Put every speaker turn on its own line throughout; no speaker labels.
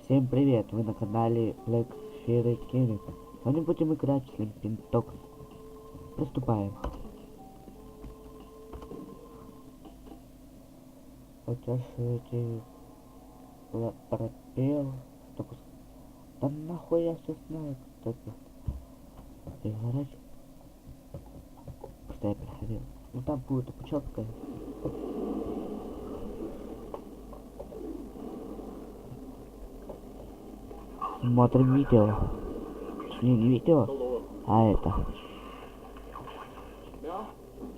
Всем привет, вы на канале Black Fairy Kenneth. Сегодня будем играть в Sleeping Dogs. Приступаем. Хотя эти пропел. Да нахуй я все знаю, кто это. Играть. Что я приходил. Ну там будет опечатка. Смотрим видео. Не видео, а это.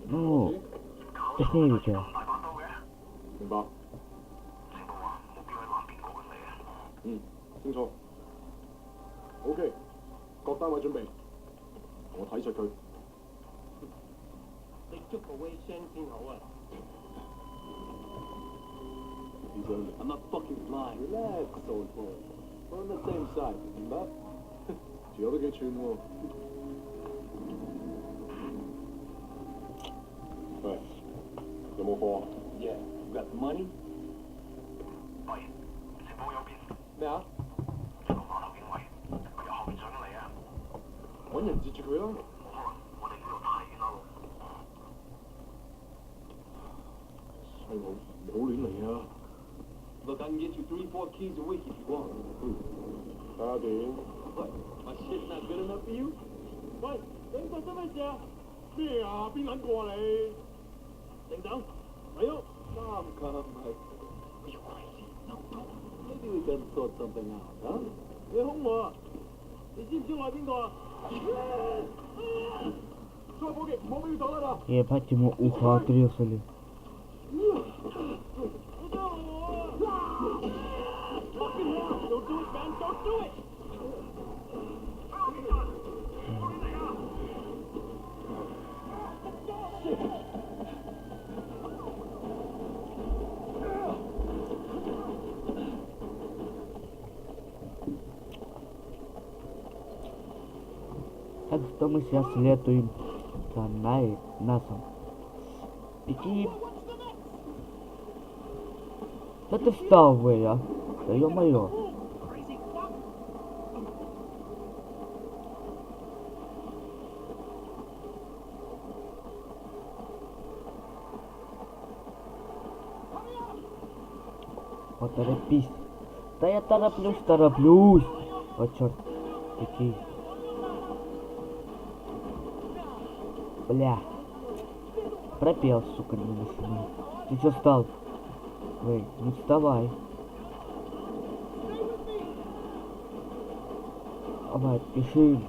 Ну, точнее видео.
明白。清楚。OK，各單位準備，我睇實佢。你捉個威聲先好啊。I'm not fucking lying. Relax, old boy. We're on the same side, 明白？條友都幾串喎。喂，有冇貨啊 ？Yeah, got money. 喂，前方右邊。咩啊？喺個碼頭邊位，佢由後邊上緊嚟啊！揾人截住佢啦。冇可能，我哋呢度太遠啦。細佬，唔好亂嚟啊！ Look, I can get you 3-4 keys a week if you want. 睇下點。What? My shit's not good enough for you? 喂，你發生咩事啊？咩啊？邊撚過啊你？定等。係咯。Come. Are you crazy? No. Maybe we can sort something out, huh? 你兇我啊？你知唔知我係邊個啊？再報警，唔好俾佢走得啦。
Ебать, ему ухо отрезали. Так что мы сейчас следуем за Насом. Беги. Да ты встал вы, а? Да ё-моё. Поторопись. Да я тороплюсь. Вот черт. Беги. Бля. Пропел, сука, не машина. Ты чё встал? Эй, не вставай. Давай, пиши.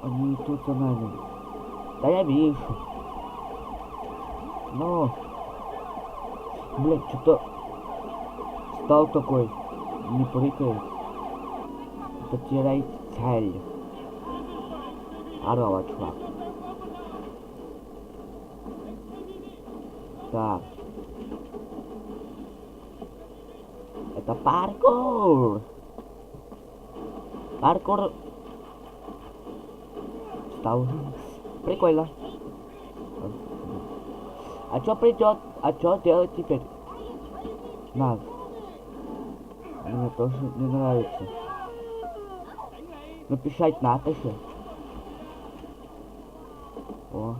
Они тут за нами. Да я вижу. Но. Блядь, что-то стал такой. Не прыгает. Потеряй цель. Здорово, чувак. Так. Это паркур. Паркур. Стал. Прикольно. А чё придет? А чё делать теперь? Надо. Мне тоже не нравится. Но писать надо же. О.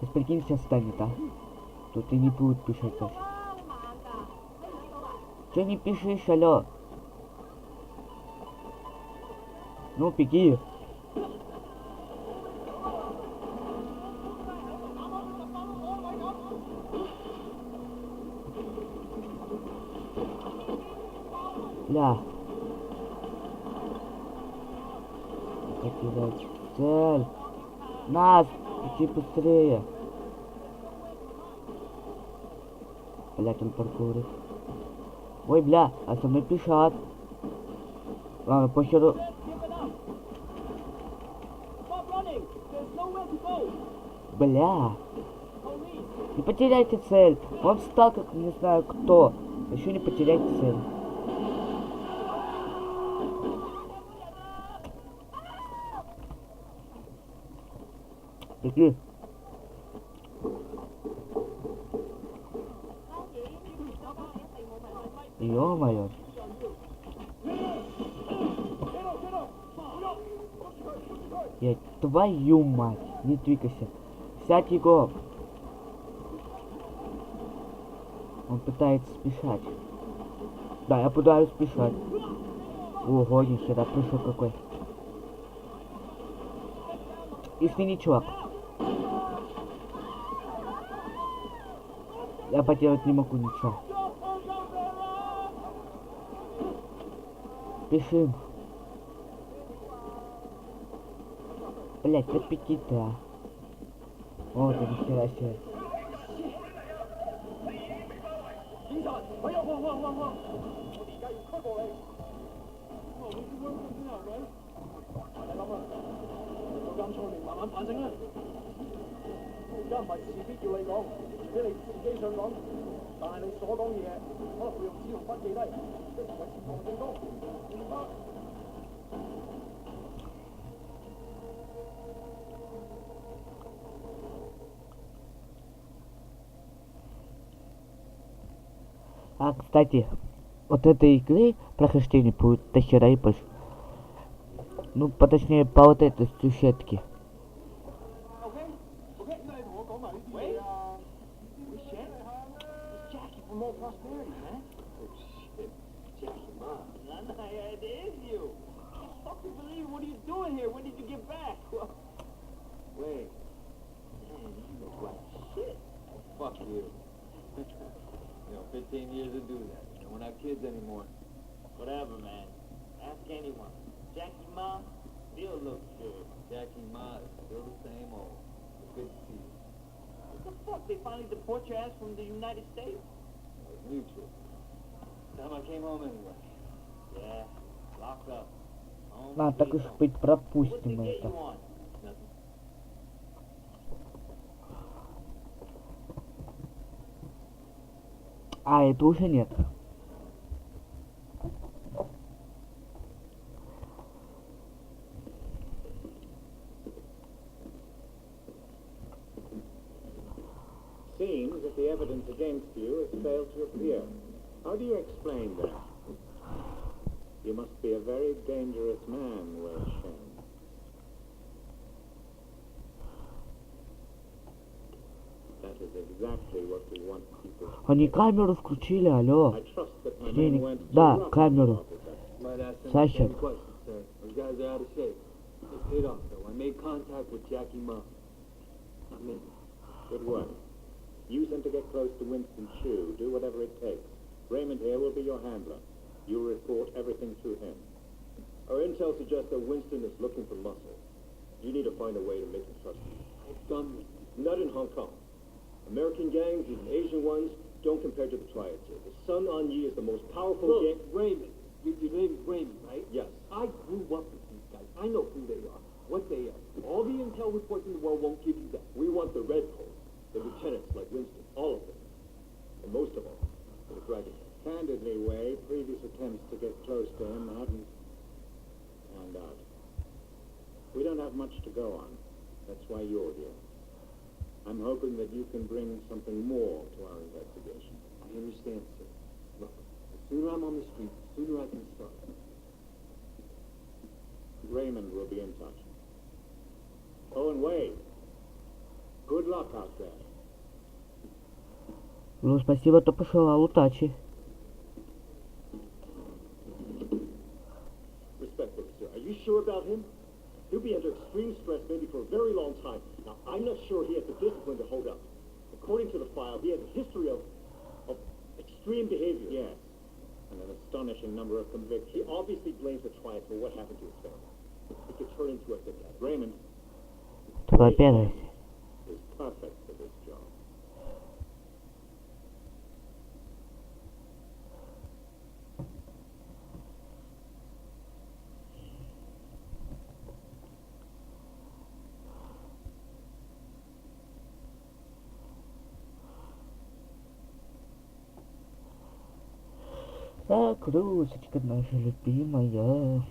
Сейчас прикинь, сейчас станет, а? Тут и не будет писать даже. Че не пишешь, алло? Ну, беги. Бля. Потерять цель. Нас! Иди быстрее. Блять, он паркурит. Ой, бля, а со мной пишат. Ладно, похеру. Бля. Не потеряйте цель. Он встал, как не знаю кто. Еще не потеряйте цель. Беги. Ё-моё. Я твою мать. Не двигайся. Сядь, Егор. Он пытается спешать. Да, я пытаюсь спешать. Ого, нихера, прыжок какой. Извини, чувак. Я поделать не могу ничего. Спешим. Блять, аппетиты, а. О, да нихера себе. А, кстати, вот этой игры прохождение будет до хера и больше. Ну, поточнее, по вот этой сюжетке.
Fuck you. You know, 15 years to do that. And we're not kids anymore.
Whatever, man. Ask anyone. Jackie Ma still looks good.
Jackie Ma is still the same old. Good to see you.
What the fuck? They finally deport your ass from the United States?
It was mutual. Time I came home anyway.
Yeah, locked up. Home
А, так
sweet
уж
home.
быть,
What's
пропустим
it get
это.
you on?
Nothing.
А, это уже нет.
Seems that the evidence against you has failed to appear. How do you explain that? You must be a very dangerous man, Wei Shen. That is exactly what we want people to
Они камеру включили, алло.
I trust that my
Денег.
men went too
Да,
rough
камеру.
with that.
Might ask them
Sasha.
the same question, sir. Those guys are out of shape. They paid off, though. I made contact with Jackie Ma. I'm in.
Good work. Use him to get close to Winston Chu. Do whatever it takes. Raymond here will be your handler. You report everything to him.
Our intel suggests that Winston is looking for muscle. You need to find a way to make him trust you.
I've done this.
Not in Hong Kong. American gangs, even Asian ones, don't compare to the triads here. The Sun On Yi is the most powerful gang.
Raymond. Your name is Raymond, right?
Yes.
I grew up with these guys. I know who they are, what they are. All the intel reports in the world won't give you that.
We want the Red Pole, the lieutenants like Winston, all of them. And most of all, the Dragon.
Candidly, Wei, previous attempts to get close to him haven't panned out. We don't have much to go on. That's why you're here. I'm hoping that you can bring something more to our investigation.
I understand, sir. Look, the sooner I'm on the street, the sooner I can start.
Raymond will be in touch. Oh, and Wei, good luck out there.
Ну, спасибо, то пошла удачи.
Respectfully, sir. Are you sure about him? He'll be under extreme stress maybe for a very long time. Now, I'm not sure he has the discipline to hold up. According to the file, he has a history of extreme behavior.
Yes, and an astonishing number of convictions.
He obviously blames the triad for what happened to his family. It could turn into a big guy.
Raymond
Во-первых.
is perfect for this job.
Так, Русечка наша любимая.